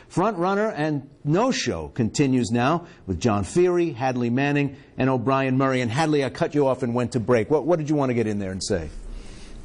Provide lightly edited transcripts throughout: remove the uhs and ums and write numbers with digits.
Front runner and no-show continues now with John Feary, Hadley Manning, and O'Brien Murray. And Hadley, I cut you off and went to break. What did you want to get in there and say?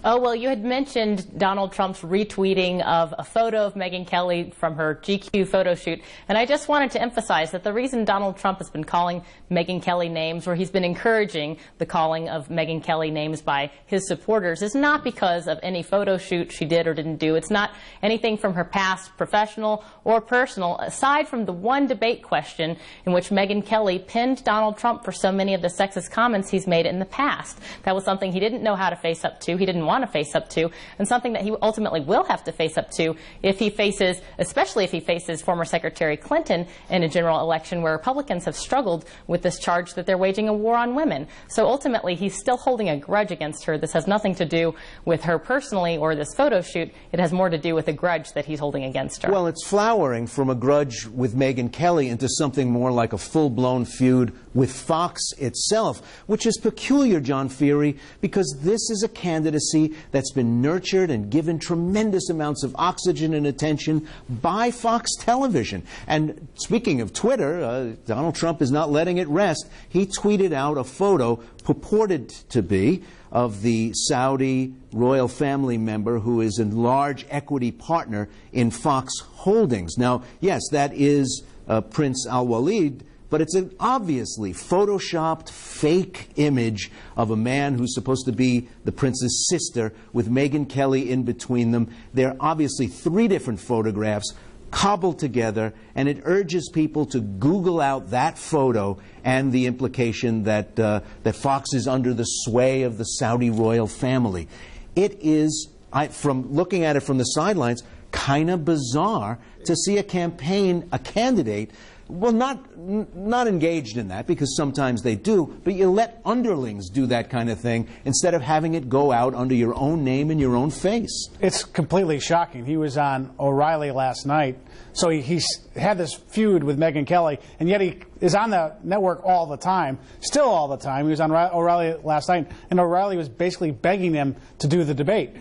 Oh, well, you had mentioned Donald Trump's retweeting of a photo of Megyn Kelly from her GQ photo shoot. And I just wanted to emphasize that the reason Donald Trump has been calling Megyn Kelly names, or he's been encouraging the calling of Megyn Kelly names by his supporters, is not because of any photo shoot she did or didn't do. It's not anything from her past, professional or personal, aside from the one debate question in which Megyn Kelly pinned Donald Trump for so many of the sexist comments he's made in the past. That was something he didn't know how to face up to. He didn't want to face up to, and something that he ultimately will have to face up to if he faces, especially if he faces former Secretary Clinton in a general election where Republicans have struggled with this charge that they're waging a war on women. So ultimately, he's still holding a grudge against her. This has nothing to do with her personally or this photo shoot. It has more to do with a grudge that he's holding against her. Well, it's flowering from a grudge with Megyn Kelly into something more like a full-blown feud with Fox itself, which is peculiar, John Feary, because this is a candidacy that's been nurtured and given tremendous amounts of oxygen and attention by Fox Television. And speaking of Twitter, Donald Trump is not letting it rest. He tweeted out a photo purported to be of the Saudi royal family member who is a large equity partner in Fox Holdings. Now, yes, that is Prince Al-Walid, but it's an obviously photoshopped fake image of a man who's supposed to be the prince's sister with Megyn Kelly in between them. There are obviously three different photographs cobbled together, and it urges people to Google out that photo and the implication that, that Fox is under the sway of the Saudi royal family. It is, from looking at it from the sidelines, kind of bizarre to see a campaign, a candidate, well, not engaged in that, because sometimes they do, but you let underlings do that kind of thing instead of having it go out under your own name and your own face. It's completely shocking. He was on O'Reilly last night, so he's had this feud with Megyn Kelly, and yet he is on the network all the time, still all the time. He was on O'Reilly last night, and O'Reilly was basically begging him to do the debate.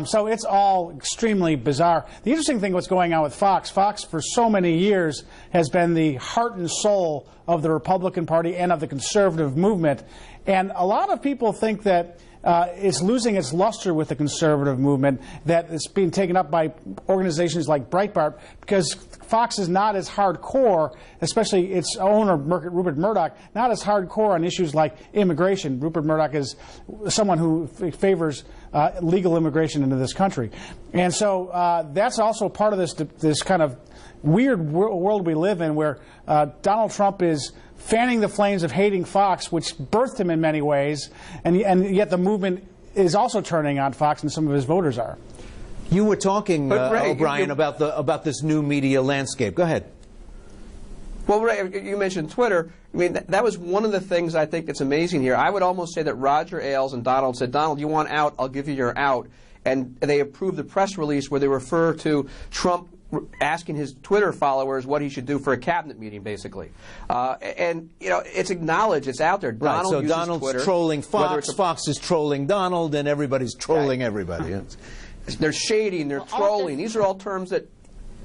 So it's all extremely bizarre. The interesting thing what's going on with Fox, Fox for so many years has been the heart and soul of the Republican Party and of the conservative movement. And a lot of people think that it's losing its luster with the conservative movement, that it's being taken up by organizations like Breitbart, because Fox is not as hardcore, especially its owner, Rupert Murdoch, not as hardcore on issues like immigration. Rupert Murdoch is someone who favors legal immigration into this country. And so that's also part of this kind of weird world we live in, where Donald Trump is fanning the flames of hating Fox, which birthed him in many ways, and yet the movement is also turning on Fox, and some of his voters are. You were talking, Ray, O'Brien, about this new media landscape. Go ahead. Well, Ray, you mentioned Twitter. I mean, that was one of the things I think that's amazing here. I would almost say that Roger Ailes and Donald said, Donald, you want out, I'll give you your out. And they approved the press release where they refer to Trump asking his Twitter followers what he should do for a cabinet meeting, basically. And, you know, it's acknowledged, it's out there. Right, Donald so uses Donald's Twitter, trolling Fox, Fox is trolling Donald, and everybody's trolling everybody. They're shading, they're trolling. These are all terms that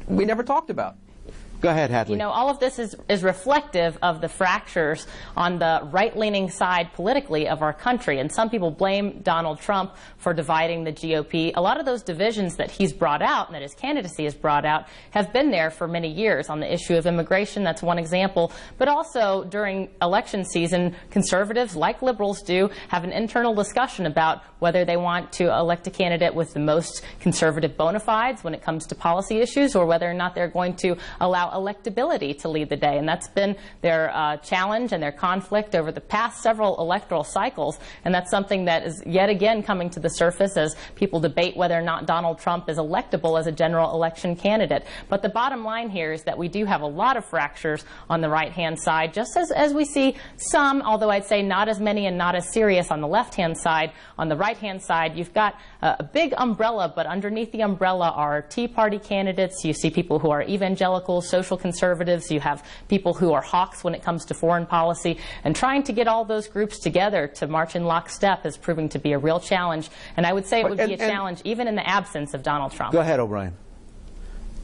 we never talked about. Go ahead, Hadley. You know, all of this is reflective of the fractures on the right-leaning side politically of our country. And some people blame Donald Trump for dividing the GOP. A lot of those divisions that he's brought out and that his candidacy has brought out have been there for many years. On the issue of immigration, that's one example. But also during election season, conservatives, like liberals do, have an internal discussion about whether they want to elect a candidate with the most conservative bona fides when it comes to policy issues, or whether or not they're going to allow electability to lead the day. And that's been their challenge and their conflict over the past several electoral cycles. And that's something that is yet again coming to the surface as people debate whether or not Donald Trump is electable as a general election candidate. But the bottom line here is that we do have a lot of fractures on the right-hand side, just as we see some, although I'd say not as many and not as serious on the left-hand side. On the right-hand side, you've got a big umbrella, but underneath the umbrella are Tea Party candidates. You see people who are evangelicals, social conservatives. You have people who are hawks when it comes to foreign policy. And trying to get all those groups together to march in lockstep is proving to be a real challenge. And I would say it would be a challenge even in the absence of Donald Trump. Go ahead, O'Brien.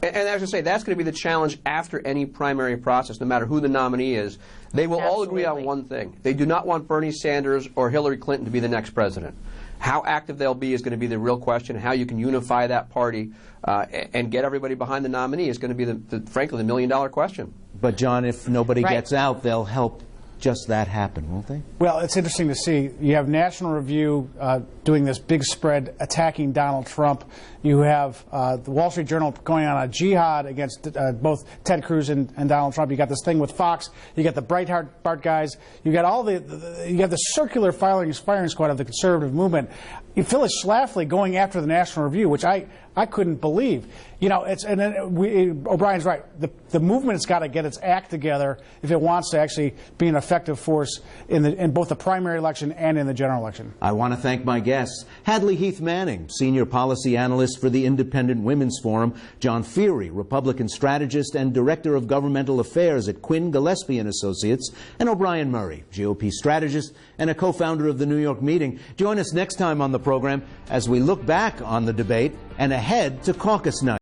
And as I say, that's going to be the challenge after any primary process, no matter who the nominee is. They will all agree on one thing. They do not want Bernie Sanders or Hillary Clinton to be the next president. How active they'll be is going to be the real question. How you can unify that party and get everybody behind the nominee is going to be, frankly, the million-dollar question. But, John, if nobody gets out, they'll help just that happen, won't they? Well, it's interesting to see. You have National Review doing this big spread attacking Donald Trump. You have the Wall Street Journal going on a jihad against both Ted Cruz and Donald Trump. You got this thing with Fox. You got the Breitbart guys. You got all you have the circular firing squad of the conservative movement. Phyllis Schlafly going after the National Review, which I couldn't believe. You know, O'Brien's right. The movement's got to get its act together if it wants to actually be an effective force in both the primary election and in the general election. I want to thank my guests: Hadley Heath Manning, Senior Policy Analyst for the Independent Women's Forum; John Feehery, Republican Strategist and Director of Governmental Affairs at Quinn, Gillespie & Associates; and O'Brien Murray, GOP Strategist and a co-founder of the New York Meeting. Join us next time on the program as we look back on the debate and ahead to caucus night.